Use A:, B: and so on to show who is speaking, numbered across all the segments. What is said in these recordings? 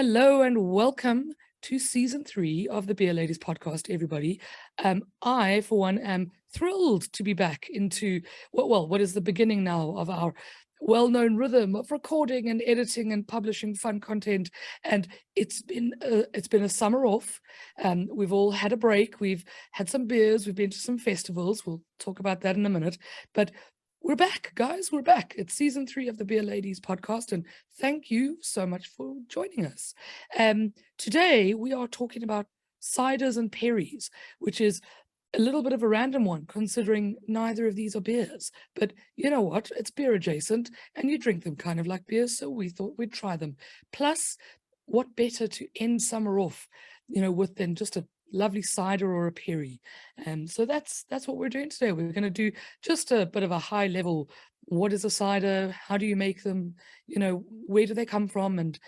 A: Hello and welcome to season 3 of the Beer Ladies podcast, everybody. I, for one, am thrilled to be back into what is the beginning now of our well-known rhythm of recording and editing and publishing fun content. And it's been a summer off. We've all had a break. We've had some beers. We've been to some festivals. We'll talk about that in a minute. But we're back, guys. We're back. It's season 3 of the Beer Ladies podcast, and thank you so much for joining us. Today, we are talking about ciders and perries, which is a little bit of a random one, considering neither of these are beers. But you know what? It's beer adjacent, and you drink them kind of like beers, so we thought we'd try them. Plus, what better to end summer off, with than just a lovely cider or a perry. So that's what we're doing today. We're going to do just a bit of a high level. What is a cider? How do you make them? Where do they come from? And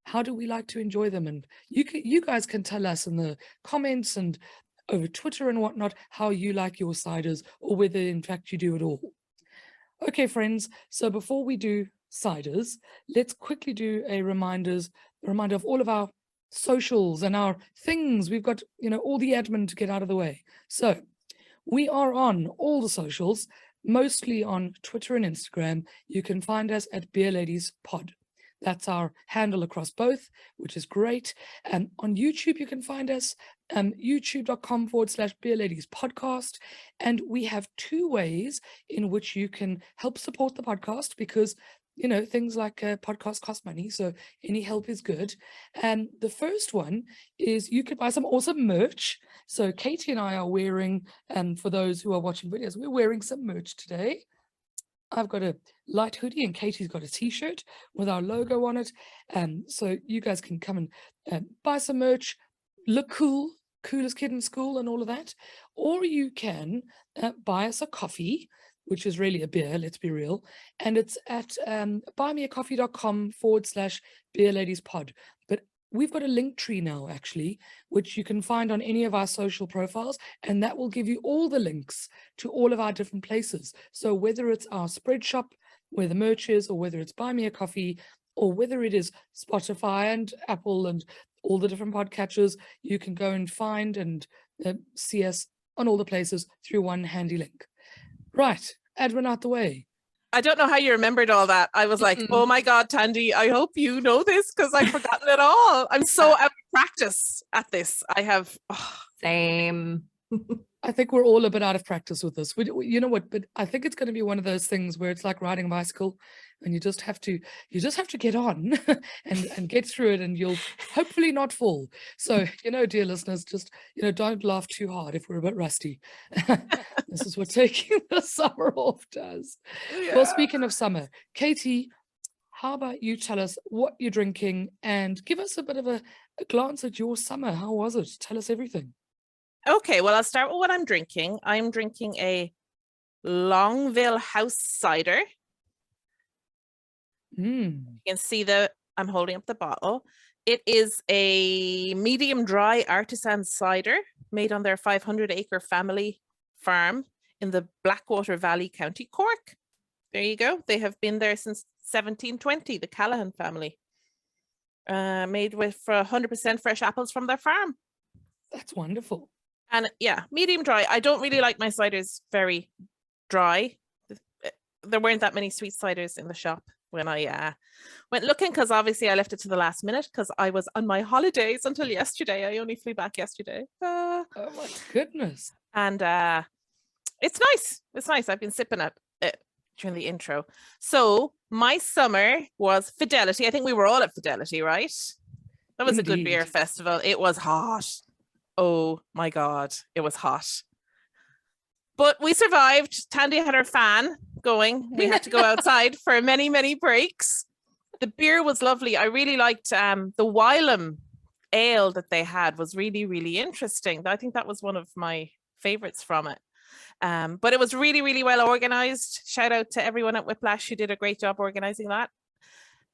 A: how do we like to enjoy them? And you guys can tell us in the comments and over Twitter and whatnot how you like your ciders, or whether in fact you do it all. Okay, friends. So before we do ciders, let's quickly do a reminder of all of our socials and our things. We've got all the admin to get out of the way. So we are on all the socials, mostly on Twitter and Instagram. You can find us at Beer Ladies Pod. That's our handle across both, which is great. And on YouTube, you can find us youtube.com/Beer Ladies Podcast. And we have 2 ways in which you can help support the podcast, because things like podcasts cost money, so any help is good. And the first one is you could buy some awesome merch. So Katie and I are wearing, for those who are watching videos, we're wearing some merch today. I've got a light hoodie and Katie's got a t-shirt with our logo on it. So you guys can come and buy some merch, look cool, coolest kid in school and all of that. Or you can buy us a coffee, which is really a beer, let's be real. And it's at buymeacoffee.com/beerladiespod. But we've got a link tree now, actually, which you can find on any of our social profiles. And that will give you all the links to all of our different places. So whether it's our spread shop, where the merch is, or whether it's Buy Me a Coffee, or whether it is Spotify and Apple and all the different podcatchers, you can go and find and see us on all the places through one handy link. Right, admin out the way.
B: I don't know how you remembered all that. I was like, oh my God, Thandi, I hope you know this, because I've forgotten it all. I'm so out of practice at this. I have...
C: Same.
A: I think we're all a bit out of practice with this. You know what? But I think it's going to be one of those things where it's like riding a bicycle, and you just have to get on and get through it, and you'll hopefully not fall. So, dear listeners, just, don't laugh too hard if we're a bit rusty. This is what taking the summer off does. Yeah. Well, speaking of summer, Katie, how about you tell us what you're drinking and give us a bit of a glance at your summer. How was it? Tell us everything.
B: Okay, well, I'll start with what I'm drinking. I'm drinking a Longville house cider. You can see I'm holding up the bottle. It is a medium dry artisan cider made on their 500-acre family farm in the Blackwater Valley, County Cork. There you go. They have been there since 1720, the Callahan family. Made with 100% fresh apples from their farm.
A: That's wonderful.
B: And yeah, medium dry. I don't really like my ciders very dry. There weren't that many sweet ciders in the shop when I went looking, because obviously I left it to the last minute because I was on my holidays until yesterday. I only flew back yesterday.
A: Oh my goodness.
B: And it's nice. It's nice. I've been sipping it during the intro. So my summer was Fidelity. I think we were all at Fidelity, right? That was Indeed. A good beer festival. It was hot. Oh my God, it was hot. But we survived. Thandi had her fan going. We had to go outside for many, many breaks. The beer was lovely. I really liked the Wylam ale that they had was really, really interesting. I think that was one of my favorites from it. But it was really, really well organized. Shout out to everyone at Whiplash who did a great job organizing that.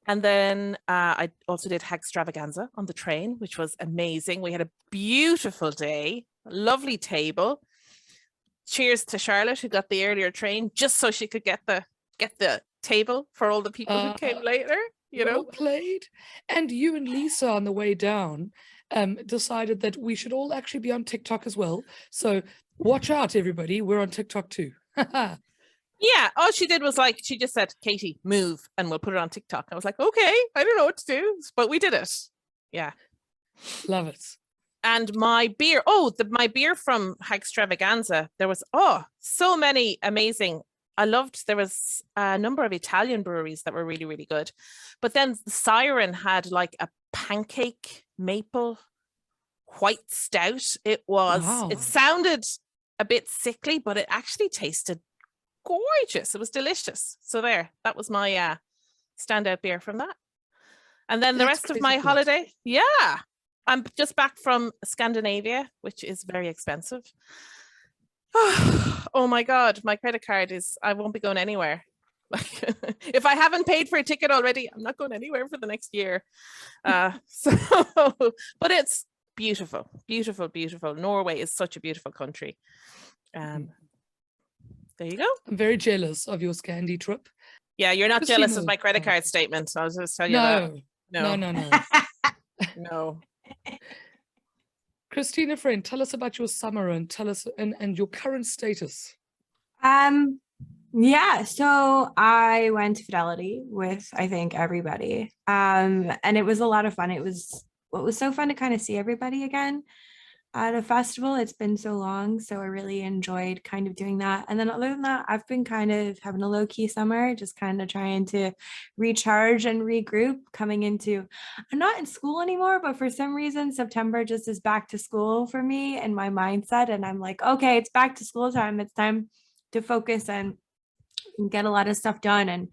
B: And then I also did Hagstravaganza on the train, which was amazing. We had a beautiful day, lovely table. Cheers to Charlotte, who got the earlier train just so she could get the table for all the people who came later. you
A: Well
B: know?
A: played. And you and Lisa on the way down decided that we should all actually be on TikTok as well. So watch out, everybody. We're on TikTok too.
B: Yeah, all she did was like, she just said, Katie, move, and we'll put it on TikTok. I was like, okay, I don't know what to do, but we did it. Yeah.
A: Love it.
B: And my beer, my beer from Extravaganza, there was, so many amazing. There was a number of Italian breweries that were really, really good. But then Siren had like a pancake maple white stout. It
A: Wow.
B: sounded a bit sickly, but it actually tasted gorgeous. It was delicious. So that was my standout beer from that. And then the
A: That's
B: rest of
A: crazy
B: my
A: good.
B: holiday, I'm just back from Scandinavia, which is very expensive. Oh my God, my credit card I won't be going anywhere. If I haven't paid for a ticket already, I'm not going anywhere for the next year. But it's beautiful, beautiful, beautiful. Norway is such a beautiful country. There you go.
A: I'm very jealous of your Scandi trip.
B: Yeah, you're not
A: Christina
B: jealous of my credit
A: was-
B: card statement. I'll just tell you that.
A: No.
B: No.
A: Christina, friend, tell us about your summer and tell us and your current status.
C: Yeah, so I went to Fidelity with, I think, everybody. And it was a lot of fun. It was so fun to kind of see everybody again at a festival. It's been so long, so I really enjoyed kind of doing that. And then other than that, I've been kind of having a low-key summer, just kind of trying to recharge and regroup coming into, I'm not in school anymore, but for some reason, September just is back to school for me and my mindset. And I'm like, okay, it's back to school time. It's time to focus and get a lot of stuff done. And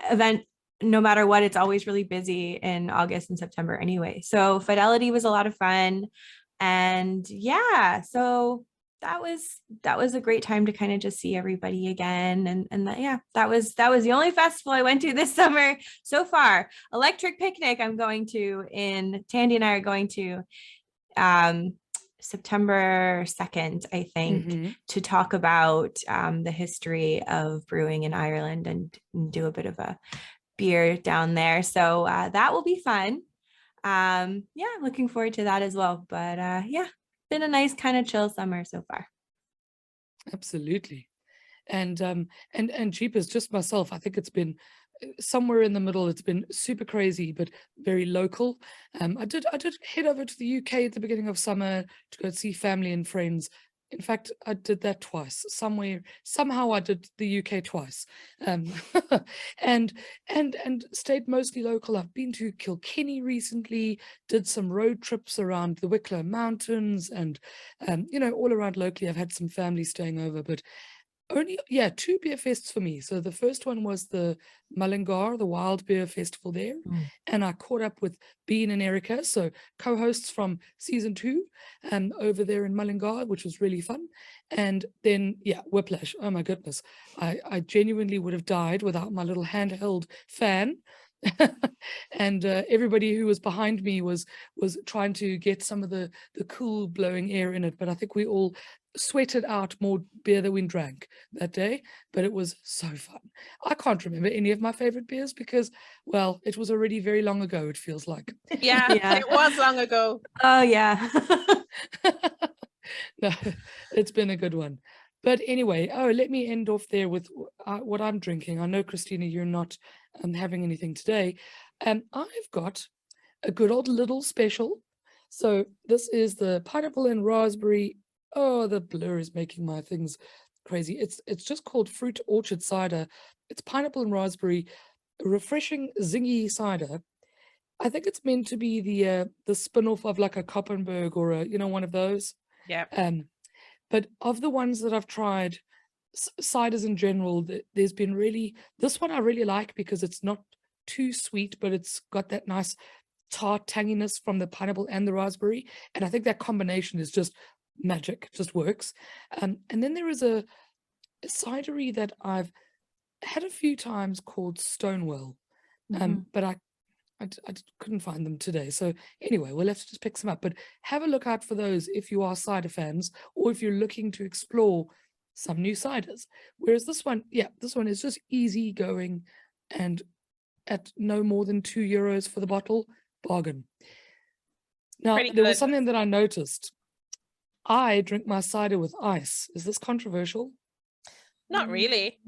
C: event, no matter what, it's always really busy in August and September anyway. So Fidelity was a lot of fun. And yeah, so that was a great time to kind of just see everybody again. And that was the only festival I went to this summer so far. Electric Picnic I'm going to Thandi and I are going to September 2nd, I think, to talk about the history of brewing in Ireland and do a bit of a beer down there. So that will be fun. Looking forward to that as well. But been a nice kind of chill summer so far.
A: Absolutely. And Jeepers, just myself, I think it's been somewhere in the middle. It's been super crazy, but very local. I did head over to the UK at the beginning of summer to go see family and friends. In fact, I did that twice. Somehow I did the UK twice, and stayed mostly local. I've been to Kilkenny recently. Did some road trips around the Wicklow Mountains, and all around locally. I've had some family staying over, but only two beer fests for me. So the first one was the Mullingar, the Wild Beer Festival there, and I caught up with Bean and Erica, so co-hosts from season 2, over there in Mullingar, which was really fun. And then Whiplash. Oh my goodness, I genuinely would have died without my little handheld fan. And everybody who was behind me was trying to get some of the cool blowing air in it, but I think we all sweated out more beer than we drank that day, but it was so fun. I can't remember any of my favorite beers because, well, it was already very long ago, it feels like.
B: Yeah, it was long ago.
C: Oh yeah.
A: No, it's been a good one. But anyway, let me end off there with what I'm drinking. I know, Christina, you're not having anything today. I've got a good old little special. So this is the pineapple and raspberry. Oh, the blur is making my things crazy. It's just called Fruit Orchard Cider. It's pineapple and raspberry, refreshing, zingy cider. I think it's meant to be the spin-off of like a Koppenberg or one of those.
B: Yeah.
A: But of the ones that I've tried, ciders in general, there's been this one I really like because it's not too sweet, but it's got that nice tart tanginess from the pineapple and the raspberry. And I think that combination is just magic, just works. And then there is a cidery that I've had a few times called Stonewell, but I couldn't find them today. So anyway, we'll have to just pick some up. But have a look out for those if you are cider fans or if you're looking to explore some new ciders. Whereas this one is just easy going and at no more than €2 for the bottle. Bargain. Now,
B: Pretty
A: there was
B: good.
A: something that I noticed. I drink my cider with ice. Is this controversial?
B: Not really.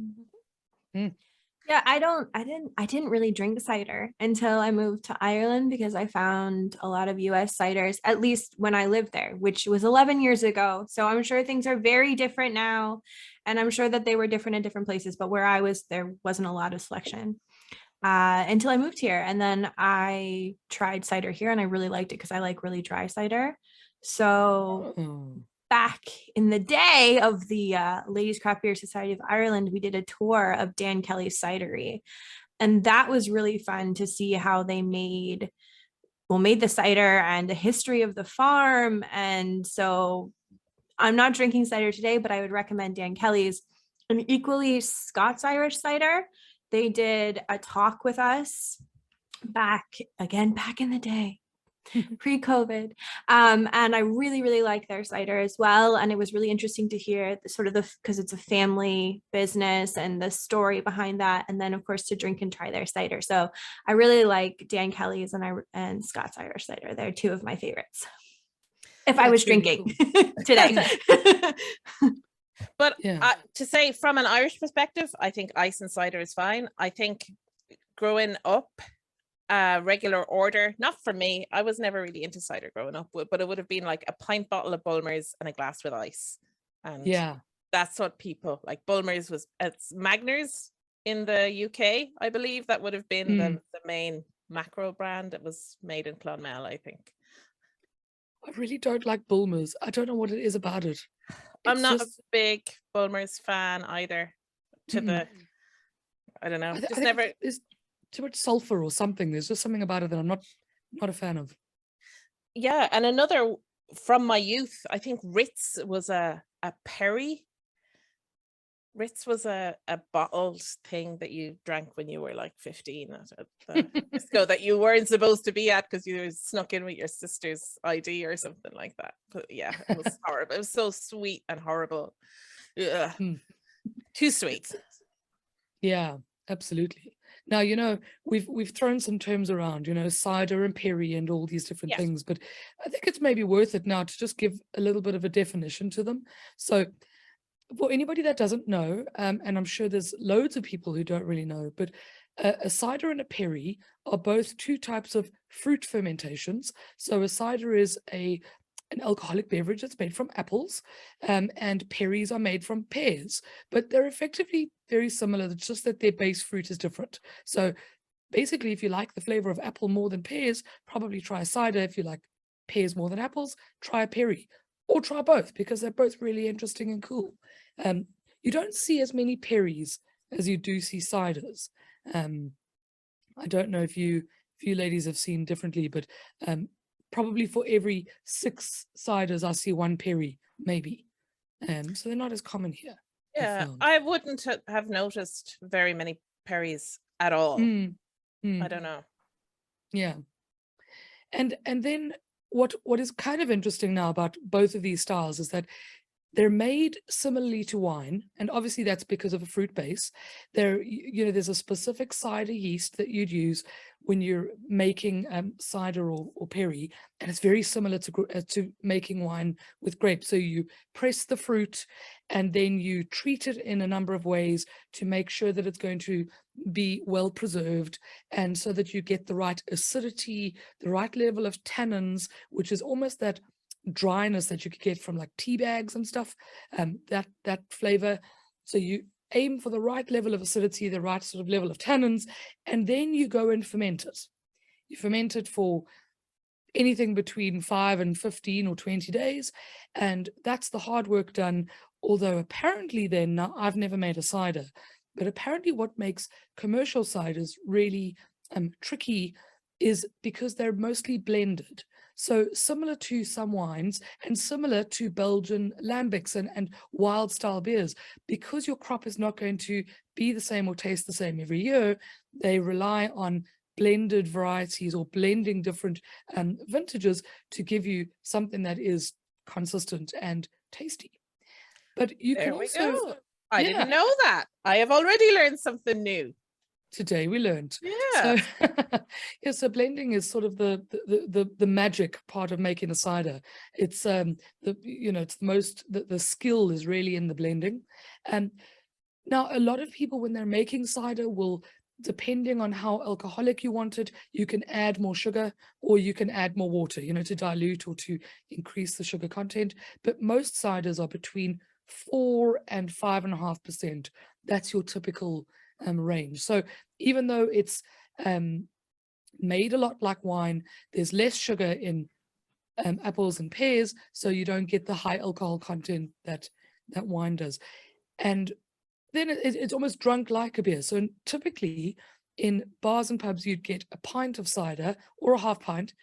C: Yeah, I didn't really drink cider until I moved to Ireland because I found a lot of US ciders, at least when I lived there, which was 11 years ago. So I'm sure things are very different now. And I'm sure that they were different in different places, but where I was, there wasn't a lot of selection until I moved here. And then I tried cider here and I really liked it because I like really dry cider. So
A: Oh.
C: back in the day of the Ladies Craft Beer Society of Ireland, we did a tour of Dan Kelly's cidery. And that was really fun to see how they made the cider and the history of the farm. And so I'm not drinking cider today, but I would recommend Dan Kelly's. An equally Scots-Irish cider. They did a talk with us back in the day, pre-COVID. And I really, really like their cider as well. And it was really interesting to hear because it's a family business and the story behind that. And then of course to drink and try their cider. So I really like Dan Kelly's and Scott's Irish cider. They're two of my favorites. If I was drinking today.
B: But
A: Yeah.
B: to say from an Irish perspective, I think ice and cider is fine. I think growing up, regular order, not for me, I was never really into cider growing up, but it would have been like a pint bottle of Bulmers and a glass with ice. And
A: Yeah.
B: that's what people like. Bulmers it's Magners in the UK, I believe. That would have been the main macro brand. It was made in Clonmel, I think.
A: I really don't like Bulmers. I don't know what it is about it.
B: I'm not a big Bulmers fan either. I don't know.
A: I think
B: never.
A: There's too much sulfur or something. There's just something about it that I'm not a fan of.
B: Yeah, and another from my youth, I think Ritz was a Perry. Ritz was a bottled thing that you drank when you were like 15 at the disco that you weren't supposed to be at because you were snuck in with your sister's ID or something like that. But yeah, it was horrible. It was so sweet and horrible. Too sweet.
A: Yeah, absolutely. Now, we've thrown some terms around, cider and perry and all these different things, but I think it's maybe worth it now to just give a little bit of a definition to them. So for anybody that doesn't know, and I'm sure there's loads of people who don't really know, but a cider and a perry are both two types of fruit fermentations. So a cider is an alcoholic beverage that's made from apples, and perries are made from pears, but they're effectively very similar. It's just that their base fruit is different. So basically, if you like the flavor of apple more than pears, probably try a cider. If you like pears more than apples, try a perry, or try both, because they're both really interesting and cool. You don't see as many perries as you do see ciders. I don't know if you ladies have seen differently, but probably for every 6 ciders, I see 1 perry, maybe. So they're not as common here.
B: Yeah, I wouldn't have noticed very many perries at all. I don't know.
A: Yeah. And then what is kind of interesting now about both of these styles is that they're made similarly to wine, and obviously that's because of a fruit base. There's a specific cider yeast that you'd use when you're making cider or perry, and it's very similar to making wine with grapes. So you press the fruit, and then you treat it in a number of ways to make sure that it's going to be well preserved, and so that you get the right acidity, the right level of tannins, which is almost that dryness that you could get from like tea bags and stuff, that flavor. So you aim for the right level of acidity, the right sort of level of tannins, and then you go and ferment it. You ferment it for anything between 5 and 15 or 20 days, and that's the hard work done. Although apparently then, now I've never made a cider, but apparently what makes commercial ciders really tricky is because they're mostly blended. So similar to some wines and similar to Belgian lambics and wild style beers, because your crop is not going to be the same or taste the same every year, they rely on blended varieties or blending different vintages to give you something that is consistent and tasty. But you can also...
B: I didn't know that. I have already learned something new.
A: Today we learned.
B: Yeah.
A: So yeah, so blending is sort of the magic part of making a cider. It's it's the skill is really in the blending. Now a lot of people when they're making cider will, depending on how alcoholic you want it, you can add more sugar or you can add more water, to dilute or to increase the sugar content. But most ciders are between 4 and 5.5%. That's your typical range. So even though it's made a lot like wine, there's less sugar in apples and pears, so you don't get the high alcohol content that wine does. And then it's almost drunk like a beer. So typically in bars and pubs, you'd get a pint of cider or a half pint,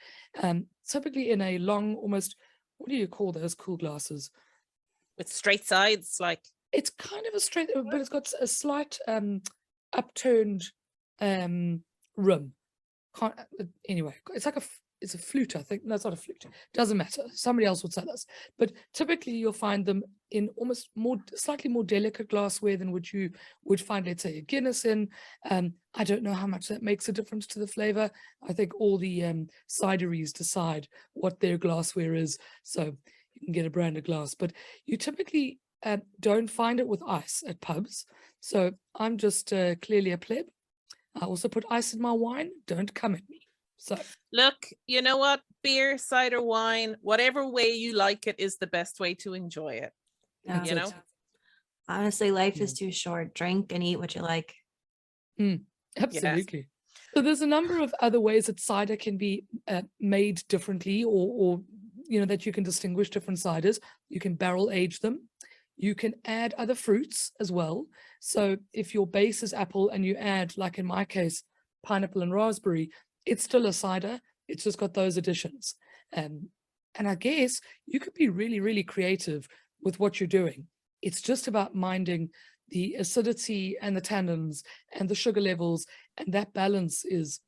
A: typically in a long, almost, what do you call those cool glasses?
B: With straight sides, like.
A: It's kind of a straight, but it's got a slight upturned rim. Anyway, it's like it's a flute, I think. No, it's not a flute. Doesn't matter. Somebody else would say this. But typically you'll find them in almost slightly more delicate glassware than what you would find, let's say, a Guinness in. I don't know how much that makes a difference to the flavor. I think all the cideries decide what their glassware is. So you can get a branded glass. But you typically don't find it with ice at pubs. So I'm just clearly a pleb. I also put ice in my wine. Don't come at me. So
B: look, you know what? Beer, cider, wine, whatever way you like it is the best way to enjoy it.
C: Yeah.
B: You know?
C: Honestly, life is too short. Drink and eat what you like.
A: Absolutely. Yes. So there's a number of other ways that cider can be made differently, or that you can distinguish different ciders. You can barrel age them. You can add other fruits as well. So if your base is apple and you add, like in my case, pineapple and raspberry, it's still a cider. It's just got those additions. And I guess you could be really, really creative with what you're doing. It's just about minding the acidity and the tannins and the sugar levels, and that balance is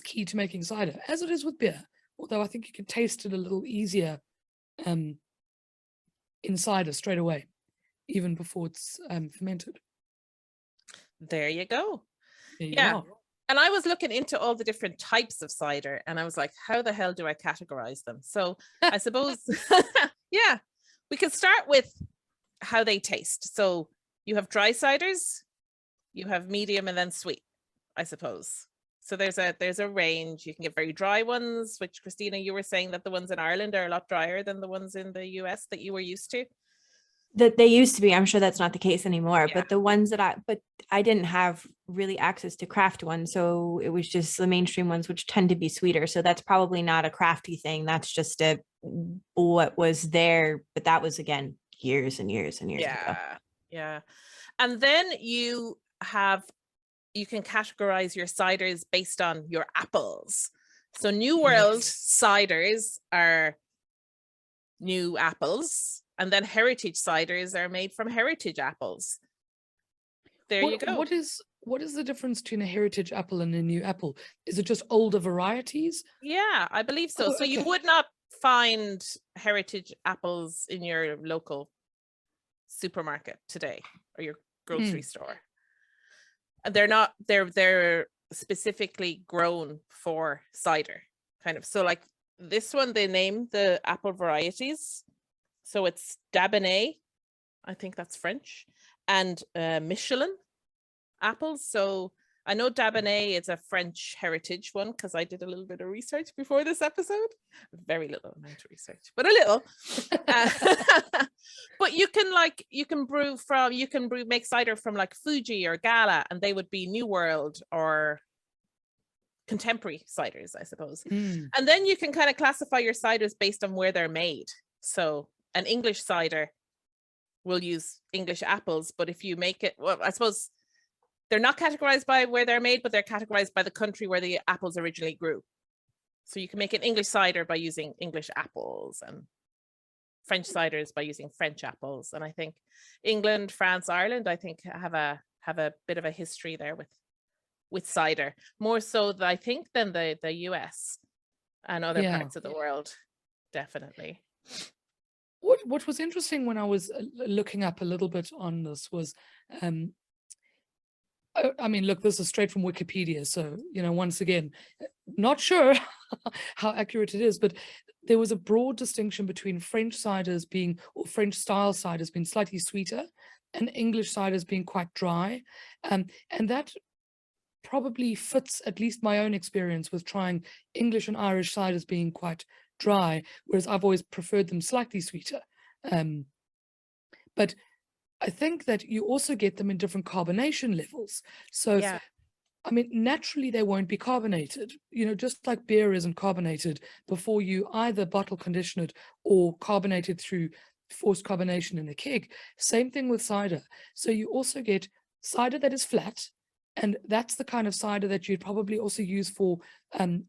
A: key to making cider, as it is with beer. Although I think you can taste it a little easier in cider straight away, even before it's fermented.
B: There you go.
A: There you
B: yeah.
A: are.
B: And I was looking into all the different types of cider and I was like, how the hell do I categorize them? So I suppose, yeah, we can start with how they taste. So you have dry ciders, you have medium and then sweet, I suppose. So there's a range. You can get very dry ones, which Christina, you were saying that the ones in Ireland are a lot drier than the ones in the US that you were used to.
C: That they used to be. I'm sure that's not the case anymore.
B: Yeah.
C: But the ones that I didn't have really access to craft ones, so it was just the mainstream ones, which tend to be sweeter. So that's probably not a crafty thing. That's just what was there. But that was, again, years and years and years ago.
B: Yeah. And then you can categorize your ciders based on your apples. So New World ciders are new apples, and then heritage ciders are made from heritage apples. There you go.
A: What is the difference between a heritage apple and a new apple? Is it just older varieties?
B: Yeah, I believe so. So you would not find heritage apples in your local supermarket today or your grocery store. And they're specifically grown for cider, kind of. So like this one, they name the apple varieties. So it's Dabinet, I think that's French, and Michelin apples. So I know Dabinet is a French heritage one because I did a little bit of research before this episode. Very little amount of research, but a little. But you can make cider from like Fuji or Gala, and they would be New World or contemporary ciders, I suppose. And then you can kind of classify your ciders based on where they're made. So an English cider will use English apples, but if you make it, well, I suppose they're not categorized by where they're made, but they're categorized by the country where the apples originally grew. So you can make an English cider by using English apples, and French ciders by using French apples. And I think England, France, Ireland, I think have a bit of a history there with cider, more so I think than the US and other parts of the world, definitely.
A: What was interesting when I was looking up a little bit on this was I mean, look, this is straight from Wikipedia. So, once again, not sure how accurate it is, but there was a broad distinction between French ciders being, or French style ciders being slightly sweeter and English ciders being quite dry. And that probably fits at least my own experience with trying English and Irish ciders being quite dry, whereas I've always preferred them slightly sweeter. But I think that you also get them in different carbonation levels. So,
B: Yeah.
A: I mean, naturally they won't be carbonated, just like beer isn't carbonated before you either bottle condition it or carbonate it through forced carbonation in a keg. Same thing with cider. So you also get cider that is flat, and that's the kind of cider that you'd probably also use for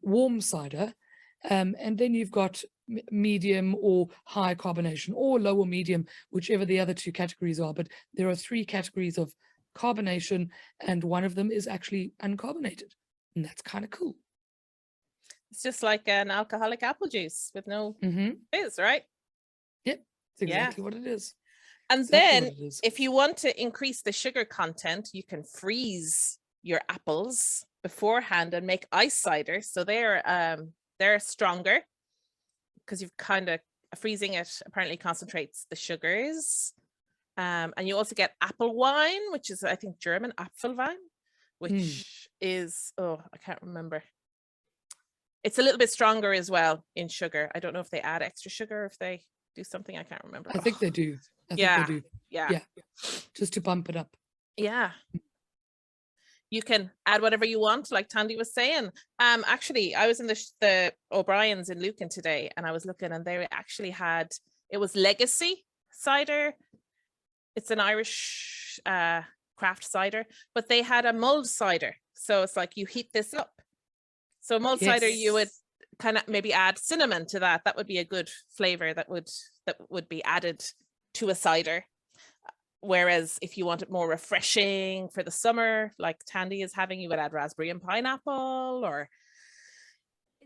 A: warm cider. And then you've got medium or high carbonation, or low or medium, whichever the other two categories are. But there are 3 categories of carbonation, and one of them is actually uncarbonated, and that's kind of cool.
B: It's just like an alcoholic apple juice with no fizz, right?
A: Yep, it's exactly what it is.
B: And
A: exactly
B: then if you want to increase the sugar content, you can freeze your apples beforehand and make ice cider. So they're stronger because you've kind of freezing it apparently concentrates the sugars. And you also get apple wine, which is, I think, German Apfelwein, which is, I can't remember. It's a little bit stronger as well in sugar. I don't know if they add extra sugar, if they do something. I can't remember.
A: I think they do. I think they do.
B: Yeah.
A: Just to bump it up.
B: Yeah. You can add whatever you want, like Thandi was saying. Actually, I was in the O'Brien's in Lucan today, and I was looking, and they actually had, it was Legacy cider. It's an Irish craft cider, but they had a mulled cider. So it's like you heat this up. So mulled cider, you would kind of maybe add cinnamon to that. That would be a good flavor that would be added to a cider. Whereas if you want it more refreshing for the summer, like Thandi is having, you would add raspberry and pineapple or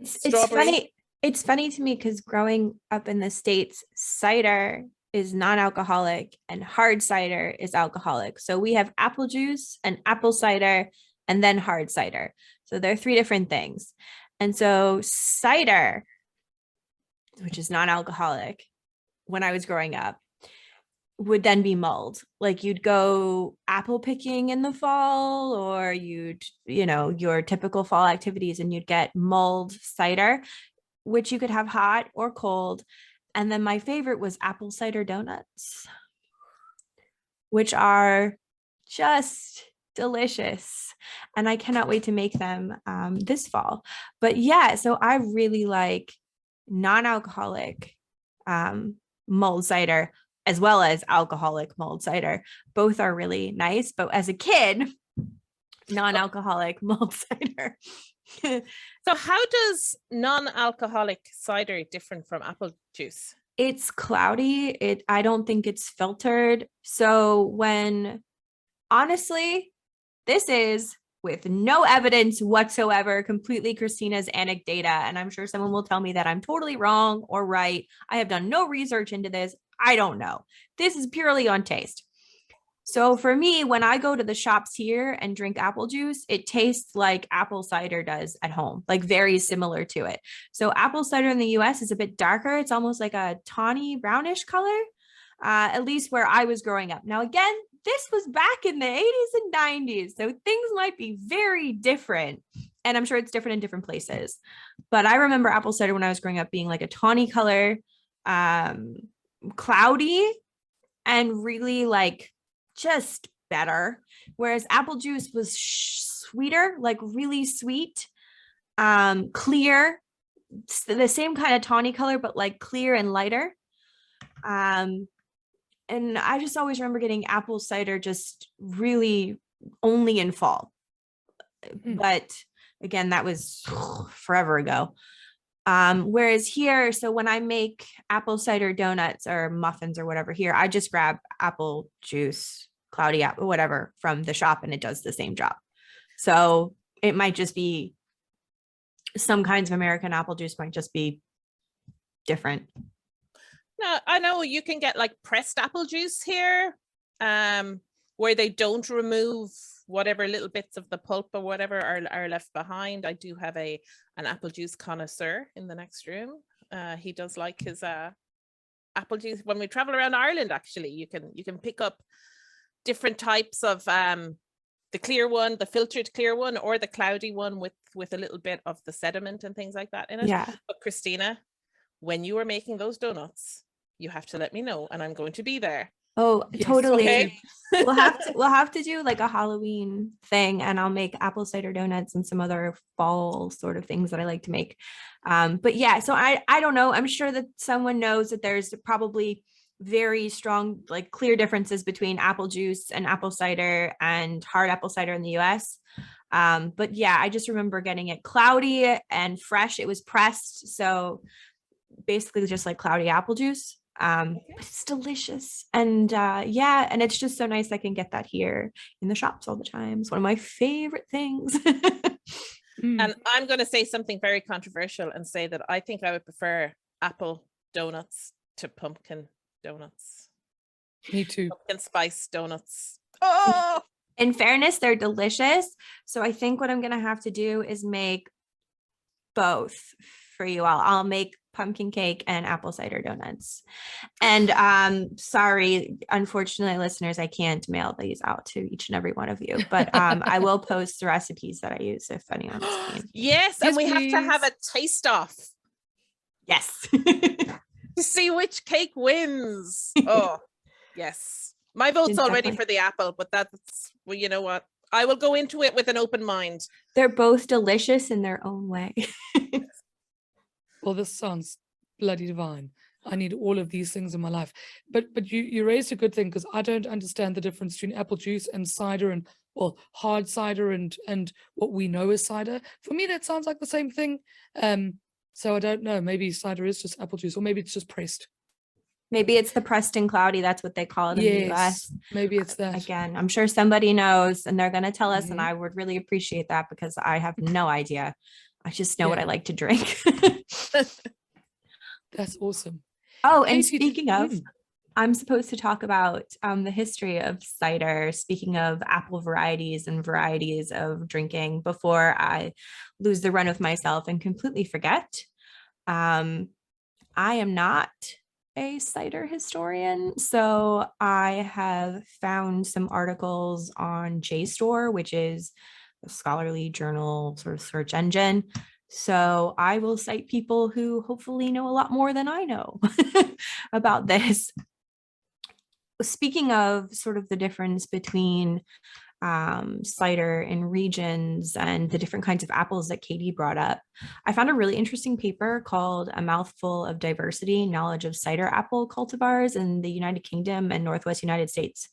B: strawberry.
C: It's funny to me because growing up in the States, cider is non-alcoholic and hard cider is alcoholic. So we have apple juice and apple cider and then hard cider. So they're 3 different things. And so cider, which is non-alcoholic, when I was growing up, would then be mulled. Like you'd go apple picking in the fall, or your typical fall activities, and you'd get mulled cider, which you could have hot or cold. And then my favorite was apple cider donuts, which are just delicious. And I cannot wait to make them this fall. But yeah, so I really like non-alcoholic mulled cider as well as alcoholic mulled cider. Both are really nice. But as a kid, non-alcoholic mulled cider.
B: So how does non-alcoholic cider different from apple juice?
C: It's cloudy. I don't think it's filtered. So honestly, this is with no evidence whatsoever, completely Christina's anecdata. And I'm sure someone will tell me that I'm totally wrong or right. I have done no research into this. I don't know. This is purely on taste. So for me, when I go to the shops here and drink apple juice, it tastes like apple cider does at home, like very similar to it. So apple cider in the US is a bit darker. It's almost like a tawny brownish color, at least where I was growing up. Now, again, this was back in the 80s and 90s, so things might be very different. And I'm sure it's different in different places. But I remember apple cider when I was growing up being like a tawny color, cloudy, and really like just better. Whereas apple juice was sweeter, like really sweet, clear, the same kind of tawny color, but like clear and lighter. And I just always remember getting apple cider just really only in fall. But again, that was forever ago. Whereas here, so when I make apple cider donuts or muffins or whatever here, I just grab apple juice, cloudy apple, whatever from the shop, and it does the same job. So it might just be some kinds of American apple juice might just be different.
B: No, I know you can get like pressed apple juice here, where they don't remove whatever little bits of the pulp or whatever are left behind. I do have an apple juice connoisseur in the next room. He does like his apple juice. When we travel around Ireland, actually, you can pick up different types of the clear one, the filtered clear one, or the cloudy one with a little bit of the sediment and things like that in it.
C: Yeah.
B: But Christina, when you are making those donuts, you have to let me know, and I'm going to be there.
C: Oh,
A: Yes,
C: totally.
B: okay.
C: We'll have to do like a Halloween thing, and I'll make apple cider donuts and some other fall sort of things that I like to make. But yeah, so I don't know. I'm sure that someone knows that there's probably very strong, like clear differences between apple juice and apple cider and hard apple cider in the US. But yeah, I just remember getting it cloudy and fresh. It was pressed, so basically just like cloudy apple juice. But it's delicious, and yeah, and it's just so nice I can get that here in the shops all the time. It's one of my favorite things.
B: And I'm going to say something very controversial and say that I think I would prefer apple donuts to pumpkin donuts.
A: Me too.
B: Pumpkin spice donuts. Oh,
C: In fairness, they're delicious, so I think what I'm gonna have to do is make both for you all. I'll make pumpkin cake and apple cider donuts. And sorry, unfortunately, listeners, I can't mail these out to each and every one of you, but I will post the recipes that I use if anyone's keen.
B: yes, and we have to have a taste off
C: Yes.
B: to see which cake wins. Oh, yes. My vote's already
C: Definitely.
B: for the apple, but that's, well, you know what? I will go into it with an open mind.
C: They're both delicious in their own way.
A: Well, this sounds bloody divine. I need all of these things in my life. But you raised a good thing, because I don't understand the difference between apple juice and cider, and well, hard cider and what we know as cider. For me, that sounds like the same thing. So I don't know. Maybe cider is just apple juice, or maybe it's just pressed.
C: Maybe it's the pressed and cloudy. That's what they call it in the US.
A: Maybe it's that.
C: Again, I'm sure somebody knows and they're going to tell us, and
A: Mhm.
C: I would really appreciate that because I have no idea. I just know what
A: Yeah.
C: I like to drink.
A: That's awesome.
C: Oh, and
A: Katie,
C: speaking of, I'm supposed to talk about the history of cider, speaking of apple varieties and varieties of drinking, before I lose the run of myself and completely forget. I am not a cider historian, so I have found some articles on JSTOR, which is a scholarly journal sort of search engine. So I will cite people who hopefully know a lot more than I know about this. Speaking of sort of the difference between cider in regions and the different kinds of apples that Katie brought up, I found a really interesting paper called A Mouthful of Diversity, Knowledge of Cider Apple Cultivars in the United Kingdom and Northwest United States,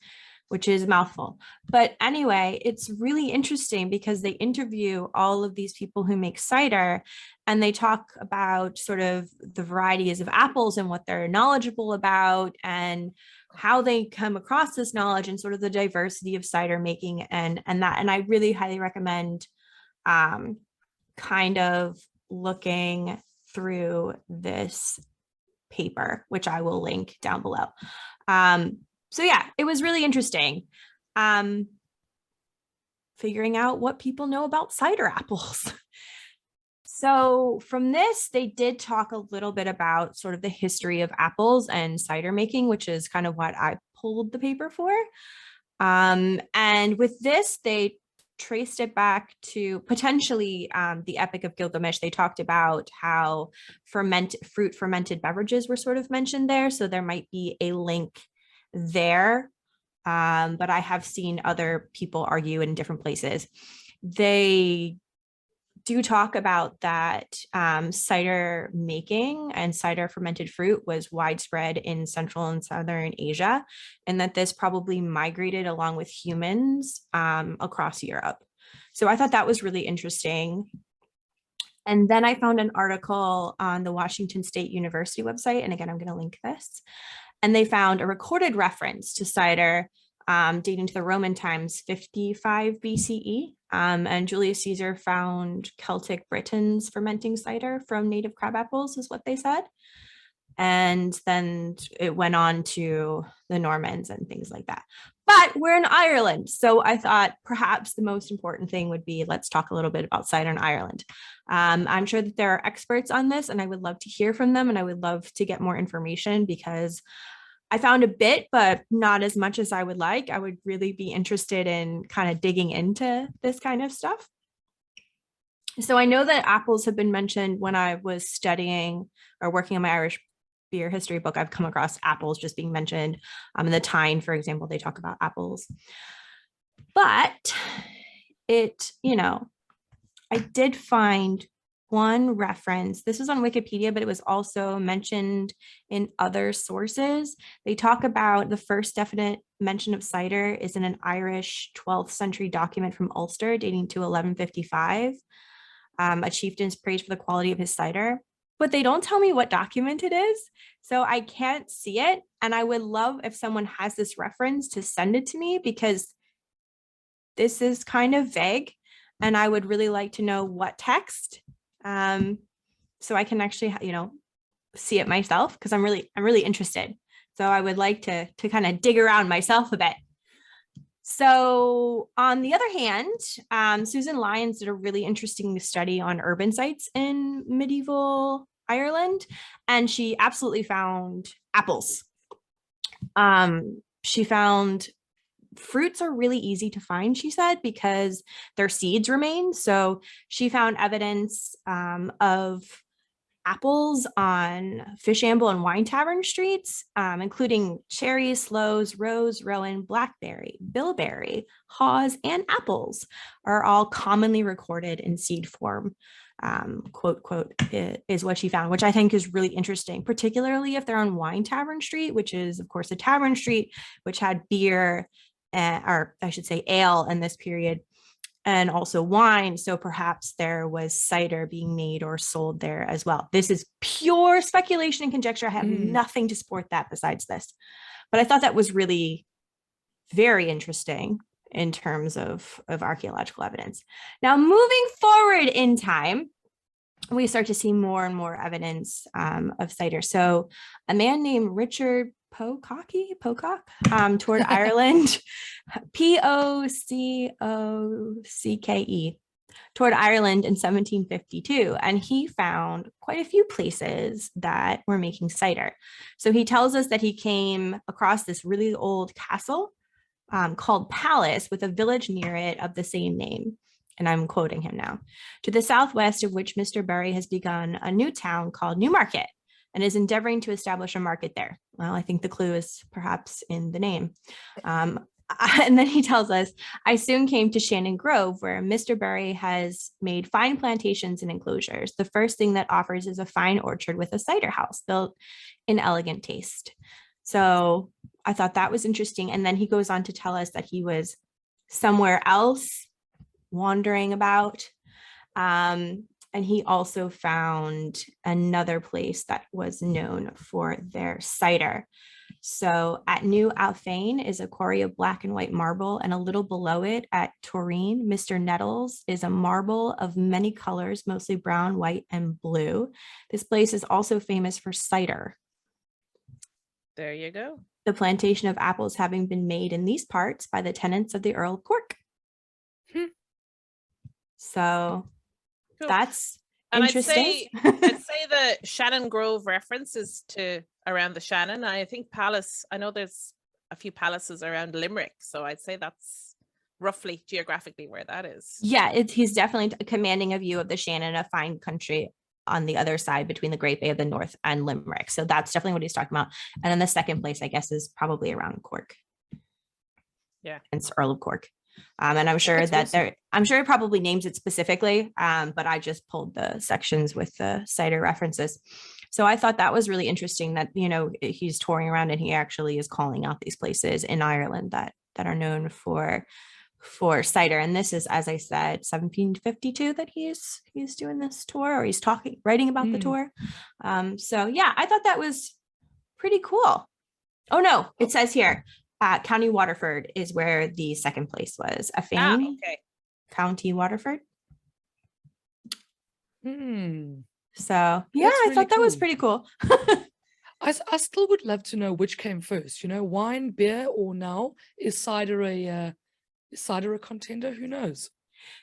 C: which is a mouthful. But anyway, it's really interesting because they interview all of these people who make cider, and they talk about sort of the varieties of apples and what they're knowledgeable about and how they come across this knowledge and sort of the diversity of cider making and I really highly recommend kind of looking through this paper, which I will link down below. So yeah, it was really interesting figuring out what people know about cider apples. So from this, they did talk a little bit about sort of the history of apples and cider making, which is kind of what I pulled the paper for. And with this, they traced it back to potentially the Epic of Gilgamesh. They talked about how fermented beverages were sort of mentioned there. So there might be a link there. But I have seen other people argue in different places. They do talk about that cider making and cider fermented fruit was widespread in Central and Southern Asia, and that this probably migrated along with humans across Europe. So I thought that was really interesting. And then I found an article on the Washington State University website, and again, I'm going to link this. And they found a recorded reference to cider dating to the Roman times, 55 BCE. And Julius Caesar found Celtic Britons fermenting cider from native crab apples, is what they said. And then it went on to the Normans and things like that. But we're in Ireland. So I thought perhaps the most important thing would be, let's talk a little bit about cider in Ireland. I'm sure that there are experts on this and I would love to hear from them. And I would love to get more information because I found a bit, but not as much as I would like. I would really be interested in kind of digging into this kind of stuff. So I know that apples have been mentioned when I was studying or working on my Irish beer history book. I've come across apples just being mentioned. In the Tyne, for example, they talk about apples. But it, I did find one reference. This was on Wikipedia, but it was also mentioned in other sources. They talk about the first definite mention of cider is in an Irish 12th century document from Ulster dating to 1155. A chieftain's praised for the quality of his cider, but they don't tell me what document it is. So I can't see it. And I would love if someone has this reference to send it to me because this is kind of vague and I would really like to know what text. So I can actually, see it myself because I'm really interested. So I would like to kind of dig around myself a bit. So on the other hand, Susan Lyons did a really interesting study on urban sites in medieval Ireland, and she absolutely found apples. She found fruits are really easy to find, she said, because their seeds remain. So she found evidence of apples on Fishamble and Wine Tavern streets, including cherries, sloes, rose, rowan, blackberry, bilberry, haws, and apples are all commonly recorded in seed form. Quote, is what she found, which I think is really interesting, particularly if they're on Wine Tavern Street, which is, of course, a tavern street, which had beer, or I should say ale in this period, and also wine. So perhaps there was cider being made or sold there as well. This is pure speculation and conjecture. I have nothing to support that besides this. But I thought that was really very interesting in terms of archaeological evidence. Now, moving forward in time, we start to see more and more evidence of cider. So a man named Richard Pocock, toured Ireland, Pococké, toured Ireland in 1752, and he found quite a few places that were making cider. So he tells us that he came across this really old castle called Palace with a village near it of the same name. And I'm quoting him now. To the southwest of which Mr. Berry has begun a new town called Newmarket and is endeavoring to establish a market there. Well, I think the clue is perhaps in the name. And then he tells us, I soon came to Shannon Grove, where Mr. Berry has made fine plantations and enclosures. The first thing that offers is a fine orchard with a cider house built in elegant taste. So I thought that was interesting. And then he goes on to tell us that he was somewhere else wandering about. And he also found another place that was known for their cider. So at New Alfane is a quarry of black and white marble, and a little below it at Toreen, Mr. Nettles is a marble of many colors, mostly brown, white, and blue. This place is also famous for cider.
B: There you go.
C: The plantation of apples having been made in these parts by the tenants of the Earl of Cork. So cool. That's and interesting.
B: I'd say the Shannon Grove references to around the Shannon. I think Palace, I know there's a few palaces around Limerick, so I'd say that's roughly geographically where that is.
C: Yeah, he's definitely commanding a view of the Shannon, a fine country on the other side between the Great Bay of the North and Limerick. So that's definitely what he's talking about. And then the second place, I guess, is probably around Cork.
B: Yeah.
C: It's Earl of Cork. And I'm sure that I'm sure it probably names it specifically, but I just pulled the sections with the cider references. So I thought that was really interesting that, he's touring around and he actually is calling out these places in Ireland that are known for cider. And this is, as I said, 1752 that he's doing this tour, or he's writing about the tour. So yeah, I thought that was pretty cool. Oh no, it says here, County Waterford is where the second place was. Alfane,
B: okay.
C: County Waterford. So yeah,
A: That's
C: I thought that was
A: cool.
C: pretty cool.
A: I still would love to know which came first, wine, beer, or now is cider a contender? Who knows?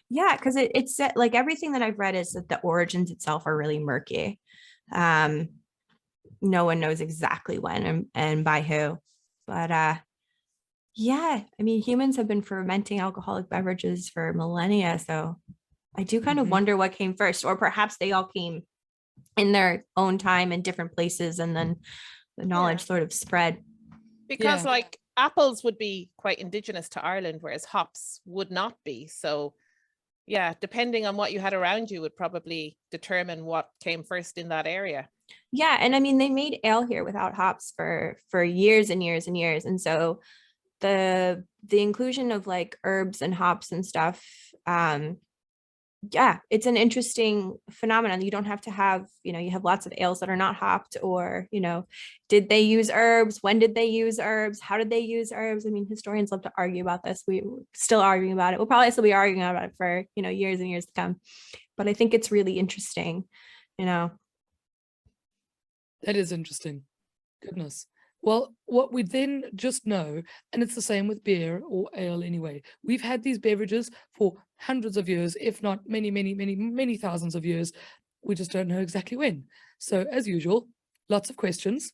C: Yeah, because it's like everything that I've read is that the origins itself are really murky. No one knows exactly when and by who. But yeah, I mean, humans have been fermenting alcoholic beverages for millennia. So I do kind of wonder what came first, or perhaps they all came in their own time in different places, and then the knowledge sort of spread.
B: Because like apples would be quite indigenous to Ireland, whereas hops would not be. So yeah, depending on what you had around you would probably determine what came first in that area.
C: Yeah, and I mean, they made ale here without hops for years and years and years, and so the inclusion of like herbs and hops and stuff, yeah, it's an interesting phenomenon. You don't have to have, you have lots of ales that are not hopped, or, did they use herbs? When did they use herbs? How did they use herbs? I mean, historians love to argue about this. We're still arguing about it. We'll probably still be arguing about it for, years and years to come. But I think it's really interesting,
A: That is interesting. Goodness. Well, what we then just know, and it's the same with beer or ale anyway, we've had these beverages for hundreds of years, if not many, many, many, many thousands of years. We just don't know exactly when. So as usual, lots of questions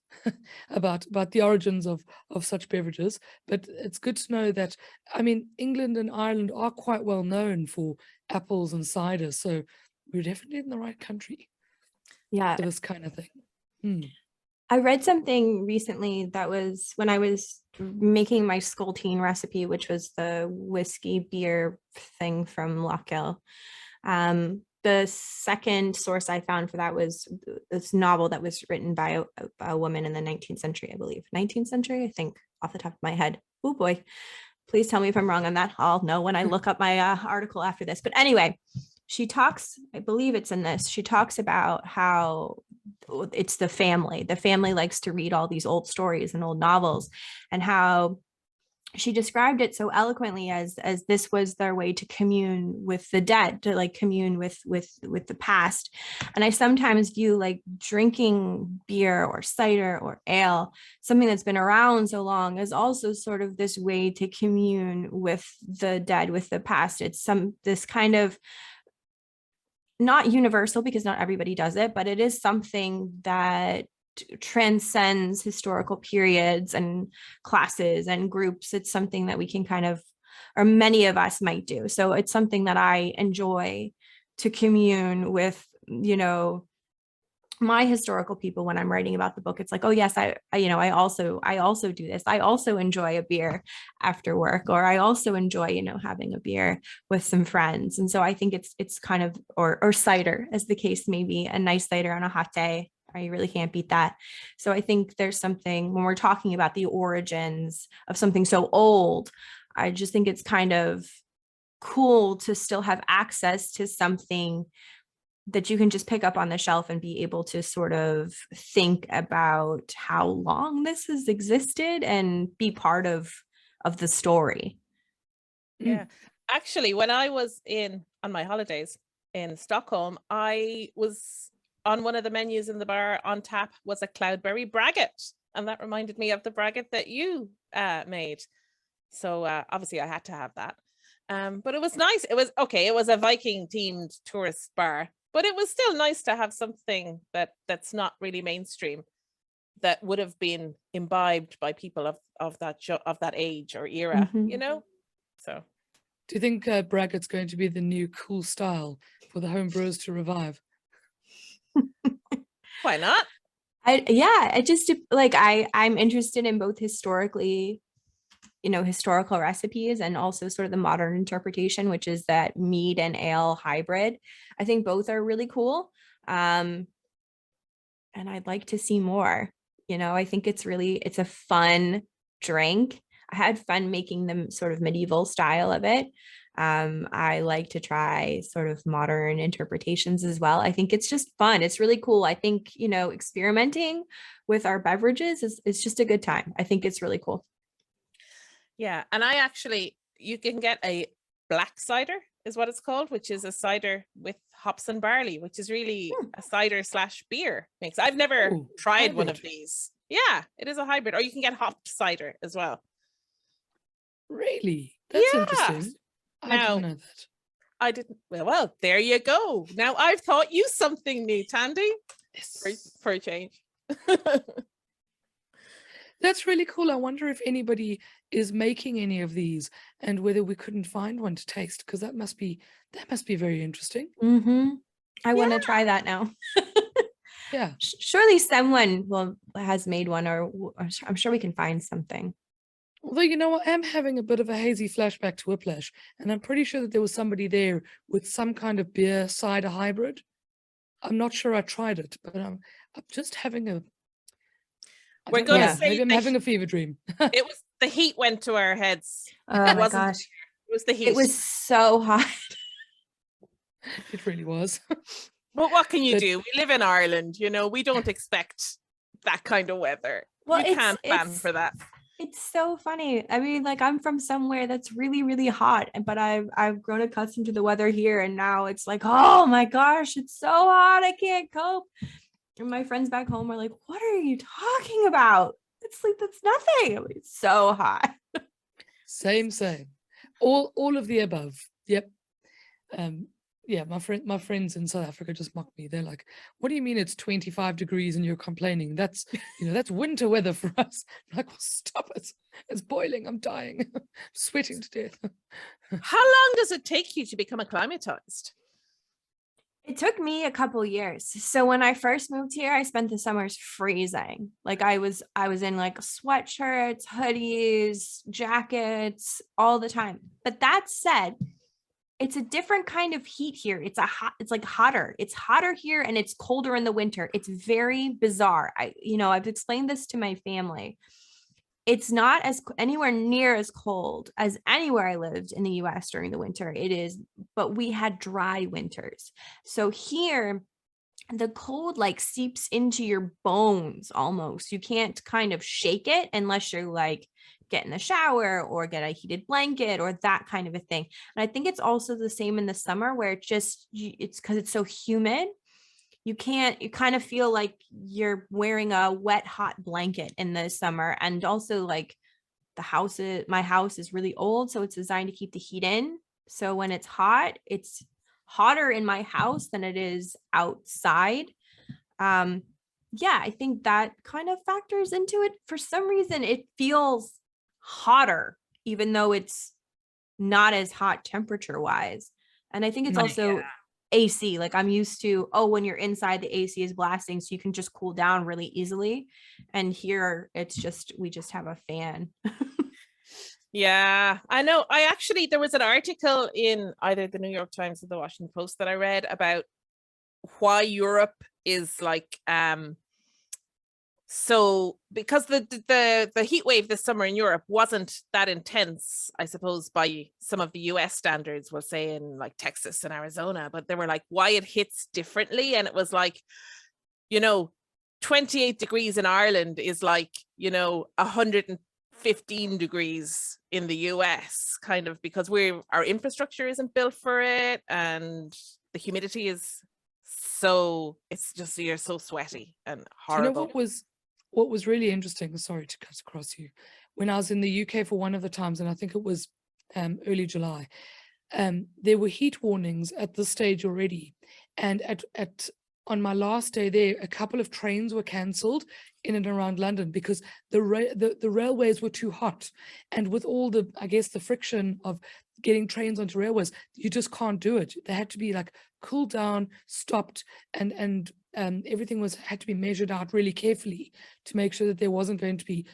A: about the origins of such beverages. But it's good to know that, I mean, England and Ireland are quite well known for apples and cider. So we're definitely in the right country
C: yeah,
A: for this kind of thing.
C: I read something recently that was when I was making my Skolteen recipe, which was the whiskey beer thing from Longville. The second source I found for that was this novel that was written by a woman in the 19th century, I believe. 19th century, I think, off the top of my head. Oh boy, please tell me if I'm wrong on that. I'll know when I look up my article after this. But anyway, she talks, I believe it's in this, she talks about how it's the family. The family likes to read all these old stories and old novels, and how she described it so eloquently as this was their way to commune with the dead, to like commune with the past. And I sometimes view like drinking beer or cider or ale, something that's been around so long, as also sort of this way to commune with the dead, with the past. It's this kind of, not universal because not everybody does it, but it is something that transcends historical periods and classes and groups. It's something that we can kind of, or many of us might do. So it's something that I enjoy to commune with, my historical people when I'm writing about the book. It's like, oh yes, I also do this. I also enjoy a beer after work, or I also enjoy, having a beer with some friends. And so I think it's kind of, or cider, as the case may be, a nice cider on a hot day. You really can't beat that. So I think there's something, when we're talking about the origins of something so old, I just think it's kind of cool to still have access to something that you can just pick up on the shelf and be able to sort of think about how long this has existed and be part of the story.
B: Yeah. Actually, when I was on my holidays in Stockholm, I was on one of the menus in the bar on tap was a cloudberry braggot. And that reminded me of the braggot that you made. So obviously I had to have that. But it was nice. It was okay. It was a Viking themed tourist bar, but it was still nice to have something that's not really mainstream, that would have been imbibed by people of that age or era, So
A: do you think braggott's going to be the new cool style for the home brewers to revive?
B: Why not?
C: I just like, I'm interested in both historically, historical recipes, and also sort of the modern interpretation, which is that mead and ale hybrid. I think both are really cool. And I'd like to see more. I think it's a fun drink. I had fun making the sort of medieval style of it. I like to try sort of modern interpretations as well. I think it's just fun. It's really cool. I think, experimenting with our beverages is just a good time. I think it's really cool.
B: Yeah. And you can get a black cider is what it's called, which is a cider with hops and barley, which is really a cider / beer mix. I've never tried one of these. Yeah, it is a hybrid, or you can get hopped cider as well.
A: Really? That's interesting. I didn't know that.
B: I didn't. Well, there you go. Now I've taught you something new, Thandi. Yes. For a change.
A: That's really cool. I wonder if anybody is making any of these and whether we couldn't find one to taste, because that must be very interesting.
C: I want to try that now.
A: Yeah.
C: Surely someone has made one, or I'm sure we can find something.
A: Although, you know, I am having a bit of a hazy flashback to Whiplash, and I'm pretty sure that there was somebody there with some kind of beer cider hybrid. I'm not sure I tried it, but I'm just having a...
B: We're going to say
A: maybe I'm having a fever dream.
B: It was the heat went to our heads.
C: Oh my gosh.
B: It was the heat.
C: It was so hot.
A: It really was.
B: But what can you do? We live in Ireland, you know, we don't expect that kind of weather. Well, you can't plan for that.
C: It's so funny. I mean, like, I'm from somewhere that's really, really hot, but I've grown accustomed to the weather here, and now it's like, oh my gosh, it's so hot, I can't cope. And my friends back home are like, what are you talking about? It's like, that's nothing. I mean, it's so hot.
A: Same. All of the above. Yep. Yeah, my friends in South Africa just mock me. They're like, what do you mean it's 25 degrees and you're complaining? That's, you know, that's winter weather for us. I'm like, well, stop it. It's boiling. I'm dying. I'm sweating to death.
B: How long does it take you to become acclimatized?
C: It took me a couple years. So when I first moved here, I spent the summers freezing. Like I was in like sweatshirts, hoodies, jackets all the time. But that said, it's a different kind of heat here. It's like hotter. It's hotter here and it's colder in the winter. It's very bizarre. I've explained this to my family. It's not anywhere near as cold as anywhere I lived in the US during the winter. It is, but we had dry winters. So here, the cold like seeps into your bones almost. You can't kind of shake it unless you're like, get in the shower or get a heated blanket or that kind of a thing. And I think it's also the same in the summer where it's because it's so humid. You kind of feel like you're wearing a wet, hot blanket in the summer. And also like my house is really old, so it's designed to keep the heat in. So when it's hot, it's hotter in my house than it is outside. I think that kind of factors into it. For some reason, it feels hotter, even though it's not as hot temperature wise. And I think it's also AC. Like I'm used to, when you're inside, the AC is blasting, so you can just cool down really easily. And here it's just, we just have a fan.
B: Yeah, I know. There was an article in either the New York Times or the Washington Post that I read about why Europe is like, so because the heat wave this summer in Europe wasn't that intense, I suppose, by some of the US standards, we'll say in like Texas and Arizona, but they were like, why it hits differently. And it was like, 28 degrees in Ireland is like, 115 degrees in the US, kind of, because our infrastructure isn't built for it. And the humidity is it's just, you're so sweaty and horrible.
A: What was really interesting, sorry to cut across you, when I was in the UK for one of the times, and I think it was early July, there were heat warnings at this stage already. And on my last day there, a couple of trains were cancelled in and around London because the railways were too hot. And with all the friction of getting trains onto railways, you just can't do it. They had to be like cooled down, stopped, and everything had to be measured out really carefully to make sure that there wasn't going to be,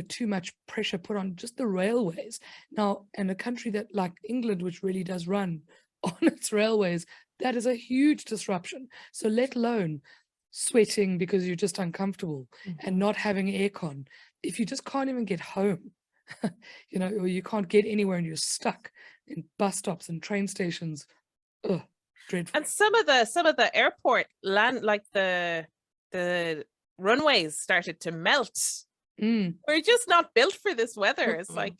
A: too much pressure put on just the railways. Now, in a country that like England, which really does run on its railways, that is a huge disruption. So let alone sweating because you're just uncomfortable and not having aircon. If you just can't even get home, or you can't get anywhere and you're stuck in bus stops and train stations. Ugh, dreadful.
B: And some of the airport land, like the runways started to melt. We're just not built for this weather. It's like,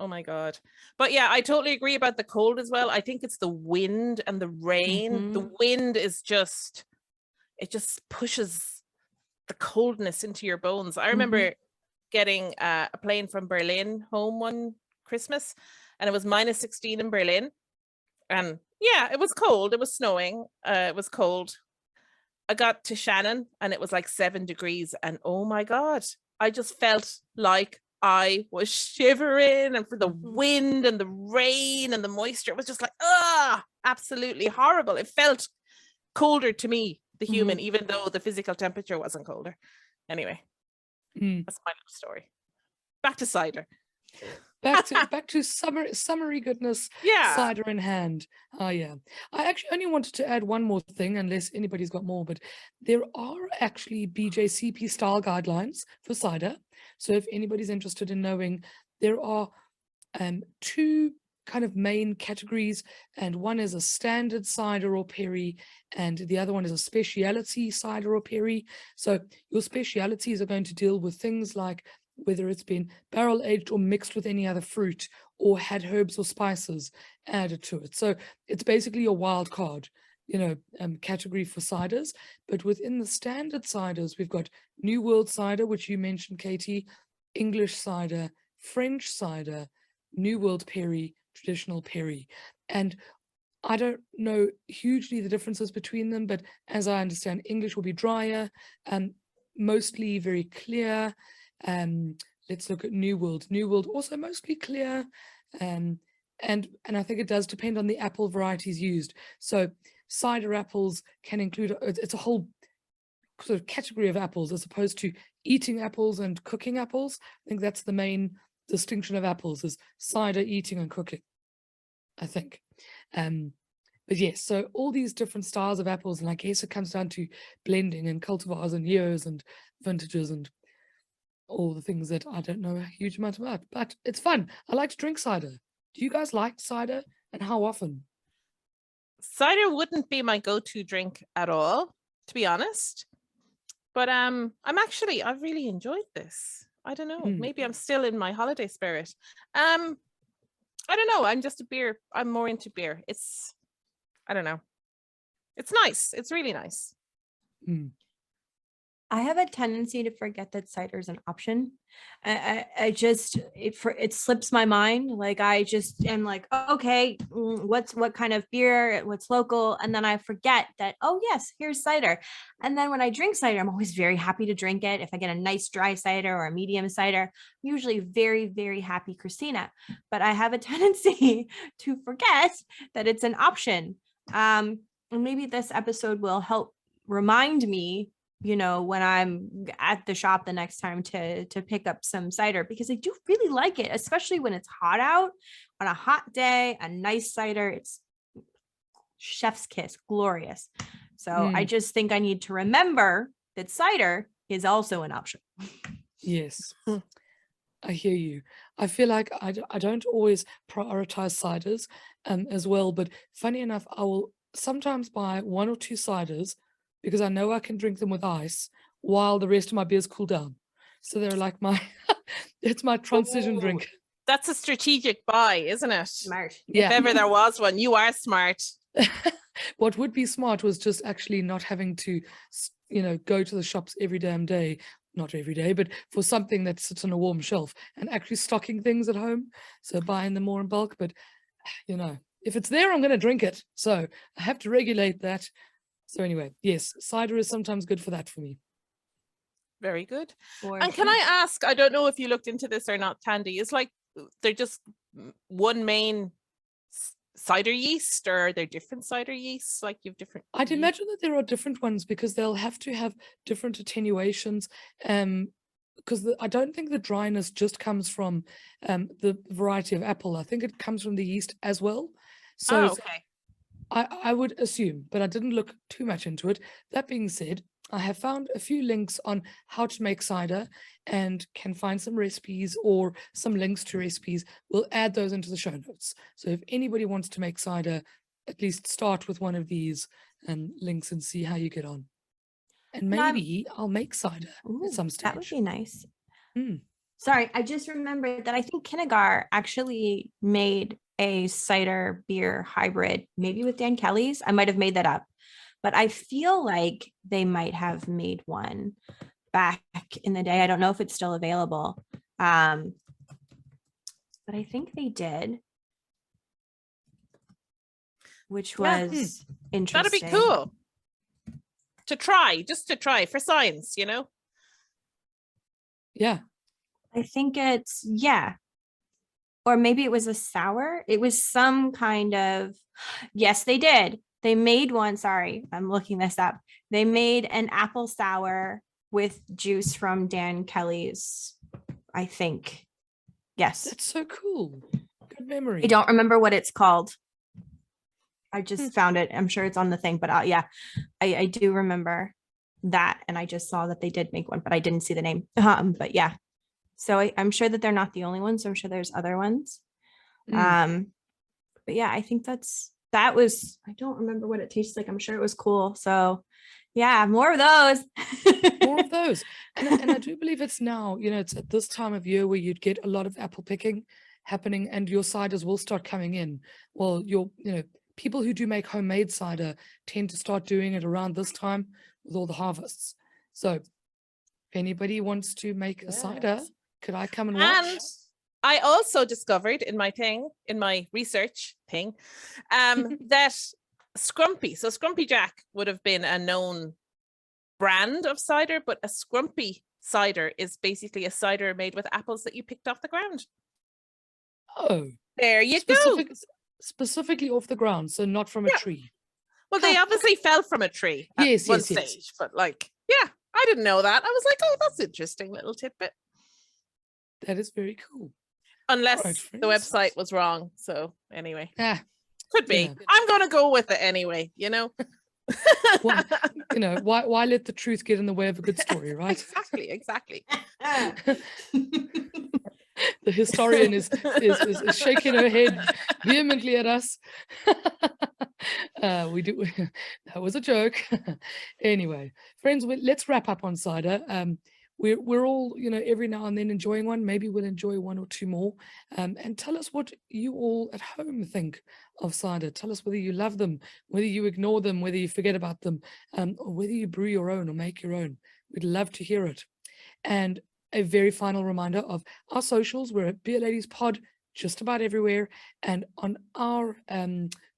B: Oh my God. But yeah, I totally agree about the cold as well. I think it's the wind and the rain. The wind is just, it just pushes the coldness into your bones. I remember getting a plane from Berlin home one Christmas, and it was -16 in Berlin. And yeah, it was cold. It was snowing. It was cold. I got to Shannon and it was like 7 degrees. And oh my God, I just felt like I was shivering, and for the wind and the rain and the moisture, it was just like, absolutely horrible. It felt colder to me, the human, even though the physical temperature wasn't colder. Anyway, that's my little story. Back to cider.
A: Back to summery goodness.
B: Yeah.
A: Cider in hand. Oh yeah. I actually only wanted to add one more thing, unless anybody's got more, but there are actually Bjcp style guidelines for cider. So if anybody's interested in knowing, there are 2 kind of main categories, and one is a standard cider or perry, and the other one is a speciality cider or perry. So your specialities are going to deal with things like whether it's been barrel aged or mixed with any other fruit, or had herbs or spices added to it. So it's basically a wild card, category for ciders. But within the standard ciders, we've got New World Cider, which you mentioned, Katie, English cider, French cider, New World Perry, traditional Perry. And I don't know hugely the differences between them, but as I understand, English will be drier, mostly very clear. Let's look at New World. New World also mostly clear, and I think it does depend on the apple varieties used. So cider apples can include, it's a whole sort of category of apples, as opposed to eating apples and cooking apples. I think that's the main distinction of apples, is cider, eating, and cooking, I think. But yes, so all these different styles of apples, and I guess it comes down to blending and cultivars and years and vintages and all the things that I don't know a huge amount about, but it's fun. I like to drink cider. Do you guys like cider, and how often?
B: Cider wouldn't be my go-to drink at all, to be honest. But I really enjoyed this. I don't know. Maybe I'm still in my holiday spirit. I don't know. I'm more into beer. I don't know. It's nice. It's really nice.
C: I have a tendency to forget that cider is an option. It slips my mind. Like I just am like, okay, what kind of beer, what's local? And then I forget that, oh yes, here's cider. And then when I drink cider, I'm always very happy to drink it. If I get a nice dry cider or a medium cider, I'm usually very, very happy Christina. But I have a tendency to forget that it's an option. And maybe this episode will help remind me, when I'm at the shop the next time to pick up some cider, because I do really like it, especially when it's hot out on a hot day. A nice cider, it's chef's kiss, glorious. So I just think I need to remember that cider is also an option.
A: Yes, I hear you. I feel like I don't always prioritize ciders as well, but funny enough, I will sometimes buy 1 or 2 ciders because I know I can drink them with ice while the rest of my beers cool down. So they're like it's my transition drink.
B: That's a strategic buy, isn't it?
C: Smart.
A: Yeah.
B: If ever there was one, you are smart.
A: What would be smart was just actually not having to, go to the shops every damn day. Not every day, but for something that sits on a warm shelf, and actually stocking things at home. So buying them more in bulk. But, if it's there, I'm going to drink it. So I have to regulate that. So anyway, yes, cider is sometimes good for that for me.
B: Very good. And can I ask, I don't know if you looked into this or not, Thandi, is like, they're just one main cider yeast, or are there different cider yeasts? Like you've different.
A: I'd imagine that there are different ones, because they'll have to have different attenuations. Because I don't think the dryness just comes from the variety of apple. I think it comes from the yeast as well. So
B: okay.
A: I would assume, but I didn't look too much into it. That being said, I have found a few links on how to make cider, and can find some recipes or some links to recipes. We'll add those into the show notes. So if anybody wants to make cider, at least start with one of these links and see how you get on. And maybe I'll make cider at some stage.
C: That would be nice. Sorry, I just remembered that I think Kinnegar actually made a cider beer hybrid, maybe with Dan Kelly's. I might have made that up, but I feel like they might have made one back in the day. I don't know if it's still available, but I think they did, which was interesting.
B: That'd be cool to try, just to try for science, you know?
A: Yeah.
C: I think it's, yeah. Or maybe it was a sour. It was some kind of, yes, they did. They made one. Sorry, I'm looking this up. They made an apple sour with juice from Dan Kelly's, I think. Yes.
A: That's so cool. Good memory.
C: I don't remember what it's called. I just found it. I'm sure it's on the thing, but yeah, I do remember that. And I just saw that they did make one, but I didn't see the name. But yeah. So I'm sure that they're not the only ones. So I'm sure there's other ones. But yeah, I think that was, I don't remember what it tastes like. I'm sure it was cool. So yeah, more of those.
A: More of those. And I do believe it's now, it's at this time of year where you'd get a lot of apple picking happening and your ciders will start coming in. Well, people who do make homemade cider tend to start doing it around this time with all the harvests. So if anybody wants to make a cider, could I come and watch?
B: And I also discovered in my research thing, that Scrumpy, so Scrumpy Jack would have been a known brand of cider, but a Scrumpy cider is basically a cider made with apples that you picked off the ground.
A: Oh.
B: There you go.
A: Specifically off the ground, so not from a tree.
B: Well, they obviously fell from a tree at one stage, but I didn't know that. I was like, oh, that's interesting little tidbit.
A: That is very cool.
B: Unless the website was wrong. So anyway, could be.
A: Yeah.
B: I'm going to go with it anyway,
A: Well, why let the truth get in the way of a good story, right?
B: Exactly.
A: The historian is shaking her head vehemently at us. That was a joke. Anyway, friends, let's wrap up on cider. We're all, every now and then enjoying one. Maybe we'll enjoy one or two more. And tell us what you all at home think of cider. Tell us whether you love them, whether you ignore them, whether you forget about them, or whether you brew your own or make your own. We'd love to hear it. And a very final reminder of our socials. We're at Beer Ladies Pod just about everywhere. And on our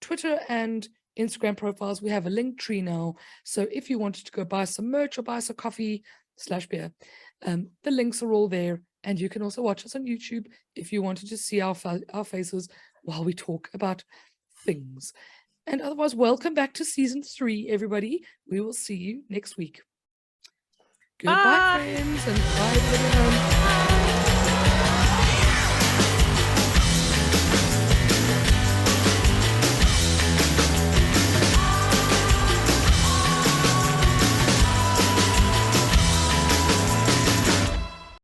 A: Twitter and Instagram profiles, we have a link tree now. So if you wanted to go buy some merch or buy some coffee /beer, the links are all there. And you can also watch us on YouTube if you wanted to see our faces while we talk about things. And otherwise, welcome back to season 3, everybody. We will see you next week. Goodbye, friends, and bye, everyone.